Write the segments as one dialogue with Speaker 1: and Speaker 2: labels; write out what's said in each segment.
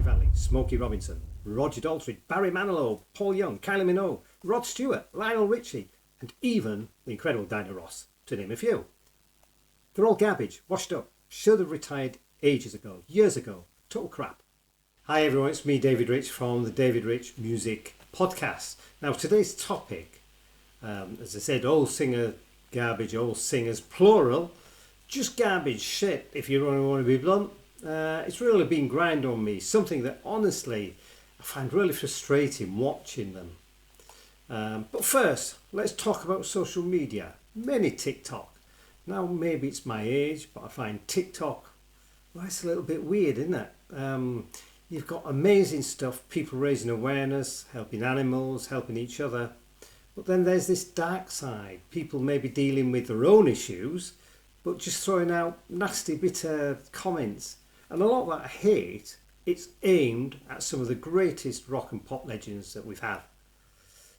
Speaker 1: Valli, Smokey Robinson, Roger Daltrey, Barry Manilow, Paul Young, Kylie Minogue, Rod Stewart, Lionel Richie, and even the incredible Diana Ross, to name a few. They're all garbage, washed up, should have retired ages ago, years ago, total crap. Hi everyone, it's me David Rich from the David Rich Music Podcast. Now today's topic, as I said, old singer garbage, old singers plural, just garbage shit if you really want to be blunt. It's really been grind on me, something that honestly I find really frustrating watching them. But first, let's talk about social media, mainly TikTok. Now maybe it's my age, but I find TikTok, well, it's a little bit weird, isn't it? You've got amazing stuff, people raising awareness, helping animals, helping each other. But then there's this dark side, people maybe dealing with their own issues, but just throwing out nasty, bitter comments. And a lot of that hate, it's aimed at some of the greatest rock and pop legends that we've had.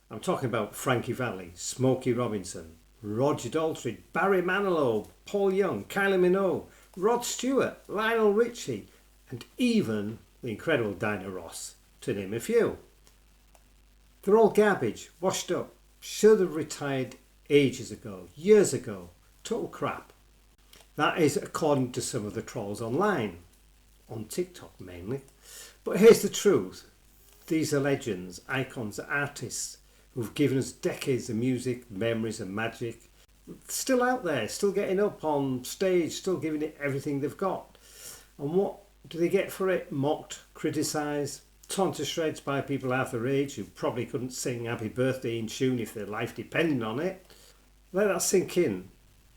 Speaker 1: I'm talking about Frankie Valli, Smokey Robinson, Roger Daltrey, Barry Manilow, Paul Young, Kylie Minogue, Rod Stewart, Lionel Richie, and even the incredible Diana Ross, to name a few. They're all garbage, washed up, should have retired ages ago, years ago, total crap. That is according to some of the trolls online, on TikTok mainly. But here's the truth. These are legends, icons, artists who've given us decades of music, memories and magic. Still out there, still getting up on stage, still giving it everything they've got. And what do they get for it? Mocked, criticised, torn to shreds by people half their age who probably couldn't sing Happy Birthday in tune if their life depended on it. Let that sink in.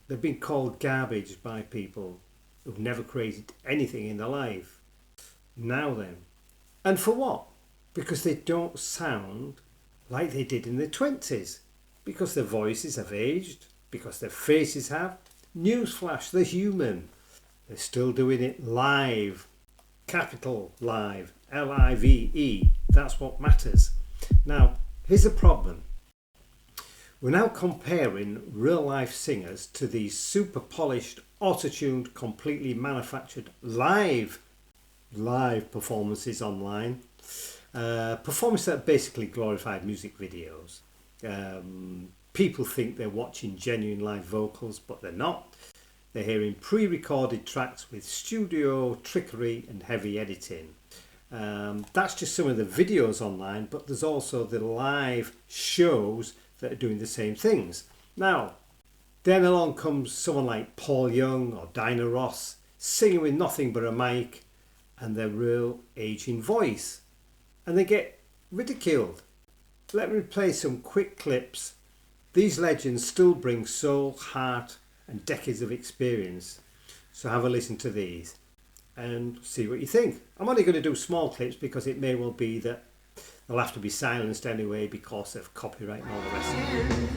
Speaker 1: They've been called garbage by people who've never created anything in their life. Now then. And for what? Because they don't sound like they did in their 20s. Because their voices have aged. Because their faces have. Newsflash, they're human. They're still doing it live. Capital live. L-I-V-E. That's what matters. Now, here's the problem. We're now comparing real life singers to these super polished, auto-tuned, completely manufactured live performances online. Performances that are basically glorified music videos. People think they're watching genuine live vocals, but they're not. They're hearing pre-recorded tracks with studio trickery and heavy editing. That's just some of the videos online, but there's also the live shows that are doing the same things. Now, then along comes someone like Paul Young or Diana Ross, singing with nothing but a mic and their real aging voice. And they get ridiculed. Let me play some quick clips. These legends still bring soul, heart and decades of experience. So have a listen to these and see what you think. I'm only going to do small clips because it may well be that they'll have to be silenced anyway because of copyright and all the rest of it.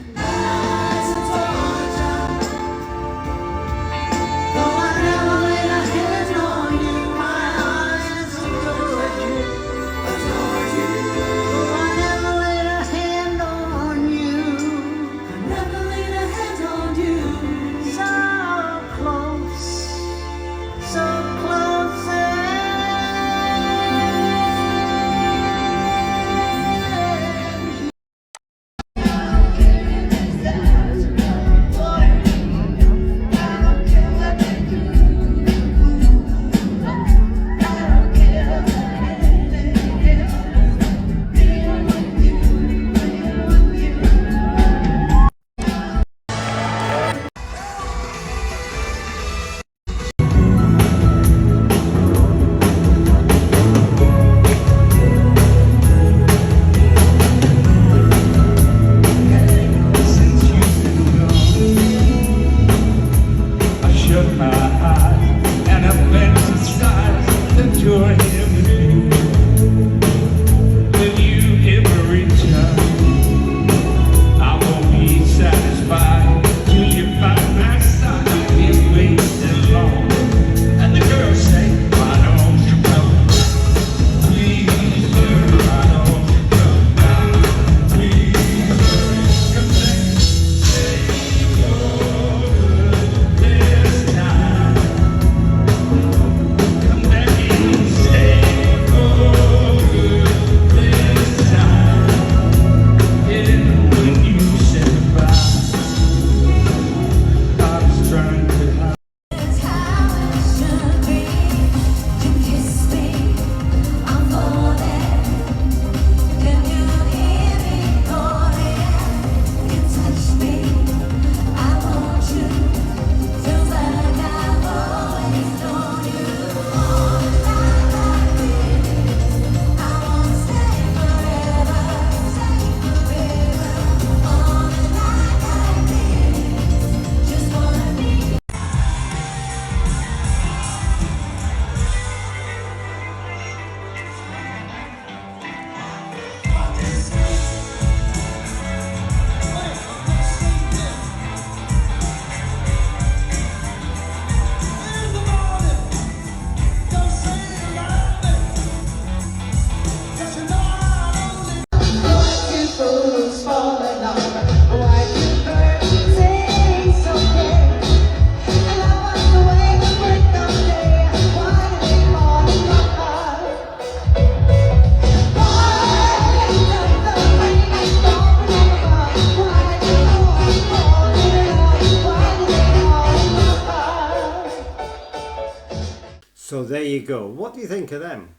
Speaker 1: you go. What do you think of them?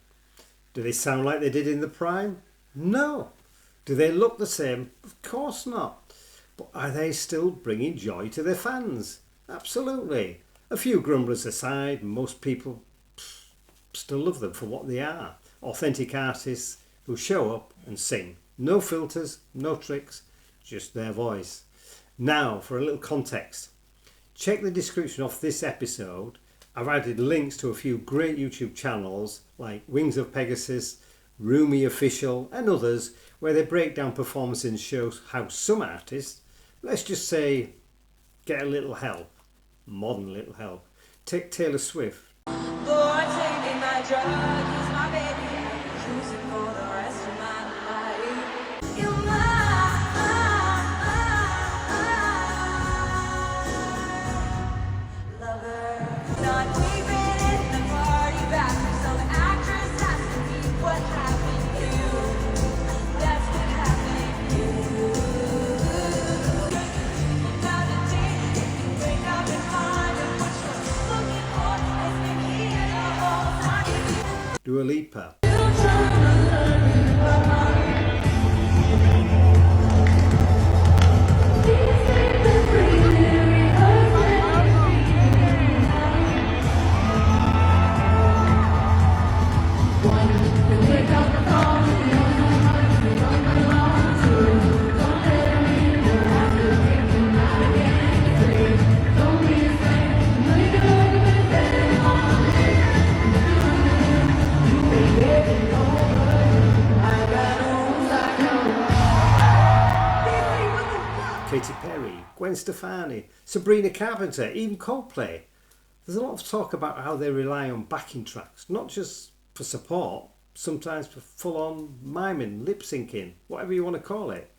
Speaker 1: Do they sound like they did in the prime? No. Do they look the same? Of course not. But are they still bringing joy to their fans? Absolutely. A few grumblers aside, most people still love them for what they are. Authentic artists who show up and sing. No filters, no tricks, just their voice. Now for a little context. Check the description of this episode. I've added links to a few great YouTube channels like Wings of Pegasus, Roomy Official and others where they break down performances and show how some artists, let's just say, get a little help, modern little help. Take Taylor Swift.
Speaker 2: Lord, take me my drug, use my baby, and use it for the rest of my life. You're my lover. Not keeping in the party back, some actress has to be what happened to you. That's what happened to you. Now the day you wake up and find out what you're looking for has been here the whole time.
Speaker 1: Dua Lipa. Katy Perry, Gwen Stefani, Sabrina Carpenter, even Coldplay. There's a lot of talk about how they rely on backing tracks, not just for support, sometimes for full-on miming, lip-syncing, whatever you want to call it.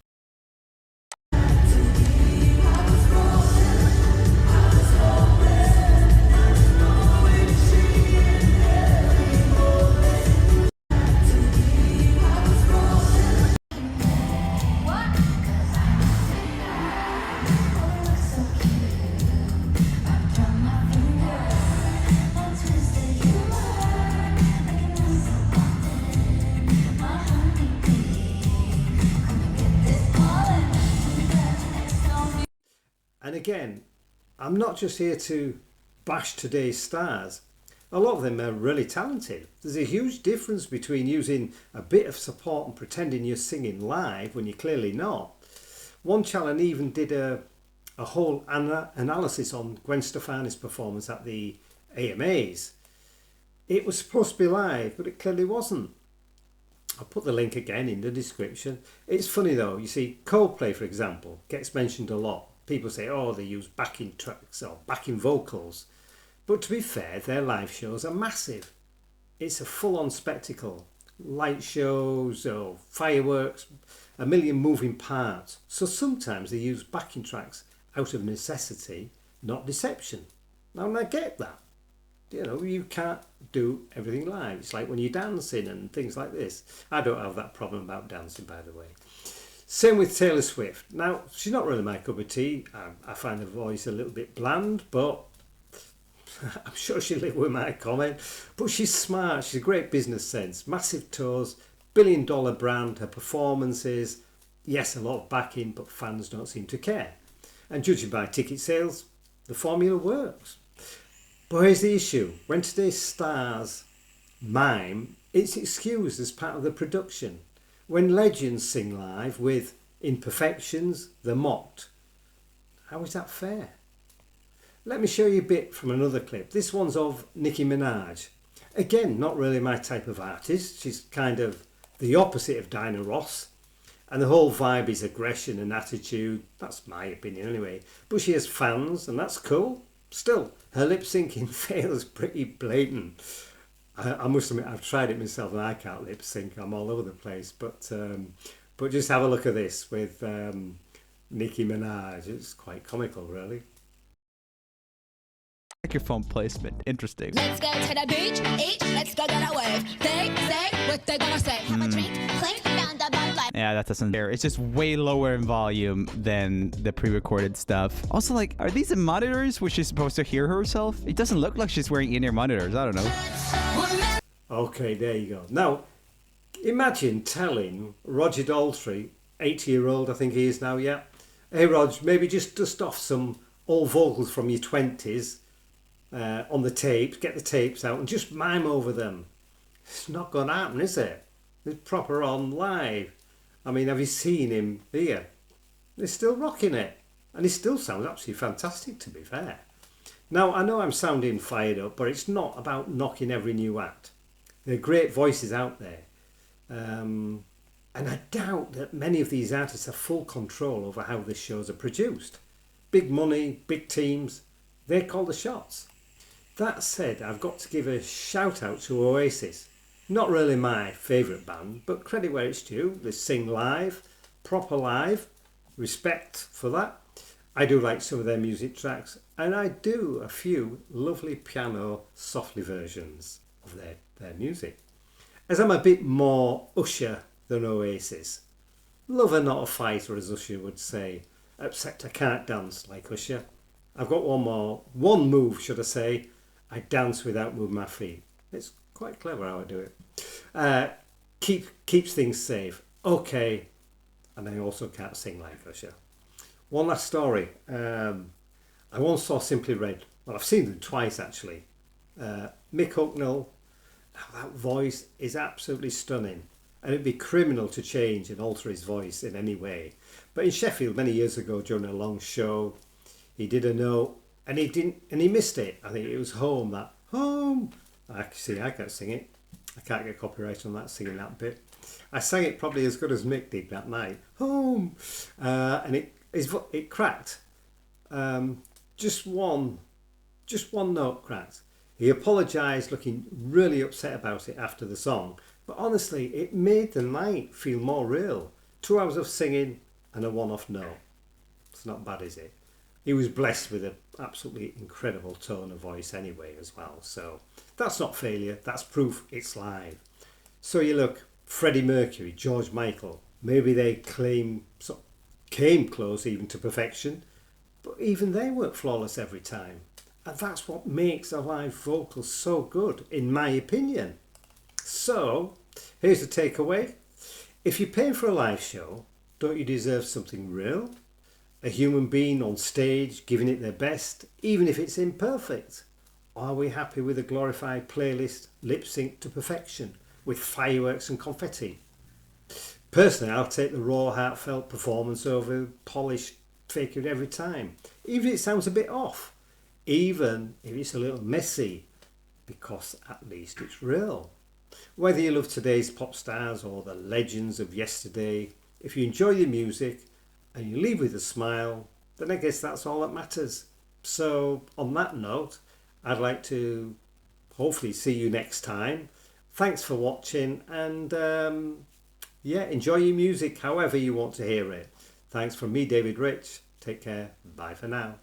Speaker 1: And again, I'm not just here to bash today's stars. A lot of them are really talented. There's a huge difference between using a bit of support and pretending you're singing live when you're clearly not. One channel even did a whole analysis on Gwen Stefani's performance at the AMAs. It was supposed to be live, but it clearly wasn't. I'll put the link again in the description. It's funny though, you see Coldplay, for example, gets mentioned a lot. People say, oh, they use backing tracks or backing vocals. But to be fair, their live shows are massive. It's a full-on spectacle. Light shows, or fireworks, a million moving parts. So sometimes they use backing tracks out of necessity, not deception. Now, I get that. You know, you can't do everything live. It's like when you're dancing and things like this. I don't have that problem about dancing, by the way. Same with Taylor Swift. Now, she's not really my cup of tea. I find her voice a little bit bland, but I'm sure she'll live with my comment. But she's smart. She's a great business sense. Massive tours, billion-dollar brand. Her performances, yes, a lot of backing, but fans don't seem to care. And judging by ticket sales, the formula works. But here's the issue. When today's stars mime, it's excused as part of the production. When legends sing live with imperfections, they're mocked. How is that fair? Let me show you a bit from another clip. This one's of Nicki Minaj. Again, not really my type of artist. She's kind of the opposite of Diana Ross. And the whole vibe is aggression and attitude. That's my opinion anyway. But she has fans and that's cool. Still, her lip syncing feels pretty blatant. I must admit, I've tried it myself and I can't lip sync. I'm all over the place. But just have a look at this with Nicki Minaj. It's quite comical, really.
Speaker 3: Microphone placement, interesting.
Speaker 4: Let's go to the beach, eat, let's go get a wave. They say what they gonna say. Have a drink, clink, found a Bud Light.
Speaker 3: Yeah, that doesn't there. It's just way lower in volume than the pre-recorded stuff. Also, like, are these the monitors where she's supposed to hear herself? It doesn't look like she's wearing in-ear monitors. I don't know.
Speaker 1: Okay, there you go. Now, imagine telling Roger Daltrey, 80-year-old I think he is now, yeah. Hey Rog, maybe just dust off some old vocals from your 20s on the tapes, get the tapes out and just mime over them. It's not going to happen, is it? It's proper on live. I mean, have you seen him here? He's still rocking it. And he still sounds absolutely fantastic, to be fair. Now, I know I'm sounding fired up, but it's not about knocking every new act. There are great voices out there. And I doubt that many of these artists have full control over how the shows are produced. Big money, big teams, they call the shots. That said, I've got to give a shout out to Oasis. Not really my favourite band, but credit where it's due. They sing live, proper live, respect for that. I do like some of their music tracks, and I do a few lovely piano softly versions of their music. As I'm a bit more Usher than Oasis. Lover not a fighter, as Usher would say, except I can't dance like Usher. I've got one move should I say. I dance without moving my feet. It's quite clever how I do it. Keeps things safe. Okay, and I also can't sing like Usher. One last story. I once saw Simply Red. Well, I've seen them twice actually. Mick Hucknall, that voice is absolutely stunning. And it'd be criminal to change and alter his voice in any way. But in Sheffield many years ago during a long show, he did a note and he missed it. I think it was Home, that Home. I can't sing it. I can't get copyright on that, singing that bit. I sang it probably as good as Mick did that night. Home. And it cracked. Just one note cracked. He apologised, looking really upset about it after the song. But honestly, it made the night feel more real. 2 hours of singing and a one-off note. It's not bad, is it? He was blessed with an absolutely incredible tone of voice anyway as well. So that's not failure. That's proof it's live. So you look, Freddie Mercury, George Michael, maybe they came close even to perfection, but even they weren't flawless every time. And that's what makes a live vocal so good, in my opinion. So, here's the takeaway. If you're paying for a live show, don't you deserve something real? A human being on stage giving it their best, even if it's imperfect? Or are we happy with a glorified playlist lip-synced to perfection with fireworks and confetti? Personally, I'll take the raw, heartfelt performance over polished fakery every time, even if it sounds a bit off, even if it's a little messy, because at least it's real. Whether you love today's pop stars or the legends of yesterday, if you enjoy the music and you leave with a smile, then I guess that's all that matters. So on that note, I'd like to hopefully see you next time. Thanks for watching, and enjoy your music however you want to hear it. Thanks from me, David Rich. Take care. Bye for now.